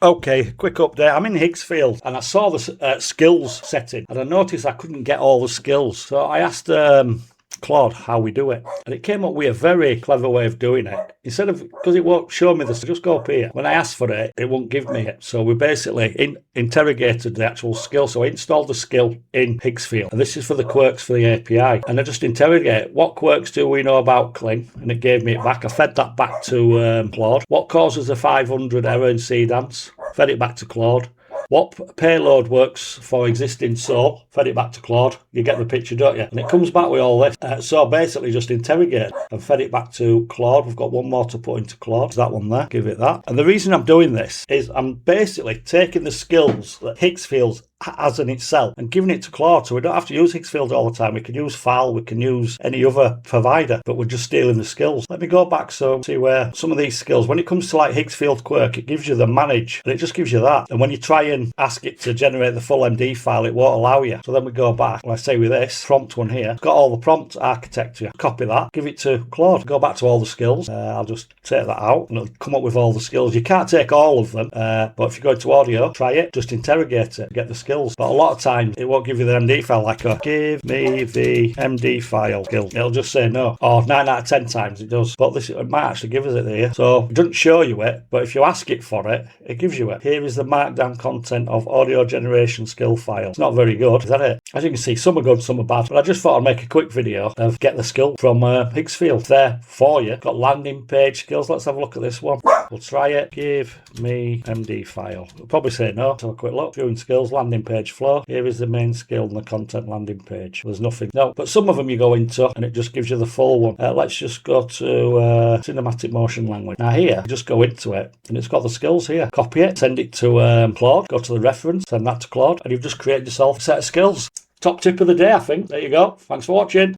Okay, quick update. I'm in Higgsfield and I saw the skills setting and I noticed I couldn't get all the skills. So I asked Claude how we do it, and it came up with a very clever way of doing it. Instead of, because it won't show me this, just go up here. When I asked for it, it won't give me it. So we basically interrogated the actual skill. So I installed the skill in Higgsfield, and this is for the quirks for the API. And I just interrogate, what quirks do we know about Kling? And it gave me it back. I fed that back to Claude. What causes a 500 error in Seedance? Fed it back to Claude. What payload works for existing SOAP? Fed it back to Claude. You get the picture, don't you? And it comes back with all this. So basically just interrogate and fed it back to Claude. We've got one more to put into Claude. That one there. Give it that. And the reason I'm doing this is I'm basically taking the skills that Higgsfield has in itself and giving it to Claude, so we don't have to use Higgsfield all the time. We can use FAL, we can use any other provider, but we're just stealing the skills. Let me go back so see where some of these skills, when it comes to like Higgsfield quirk, it gives you the manage and it just gives you that, and when you try and ask it to generate the full MD file, it won't allow you. So then we go back, when I say with this prompt one here, it's got all the prompt architecture. Copy that, give it to Claude, go back to all the skills. I'll just take that out and it'll come up with all the skills. You can't take all of them, but if you go into audio, try it, just interrogate it, get the skills. But a lot of times it won't give you the MD file, like a give me the MD file skill. It'll just say no. Or 9 out of 10 times it does. But this, it might actually give us it here. So it doesn't show you it, but if you ask it for it, it gives you it. Here is the markdown content of audio generation skill file. It's not very good. Is that it? As you can see, some are good, some are bad. But I just thought I'd make a quick video of get the skill from Higgsfield. There for you. Got landing page skills. Let's have a look at this one. We'll try it. Give me MD file. We'll probably say no. Let's have a quick look. Viewing skills, landing page flow. Here is the main skill and the content landing page. There's nothing. No, but some of them you go into and it just gives you the full one. Let's just go to cinematic motion language. Now here, just go into it and it's got the skills here. Copy it, send it to Claude, go to the reference, send that to Claude, and you've just created yourself a set of skills. Top tip of the day, I think. There you go. Thanks for watching.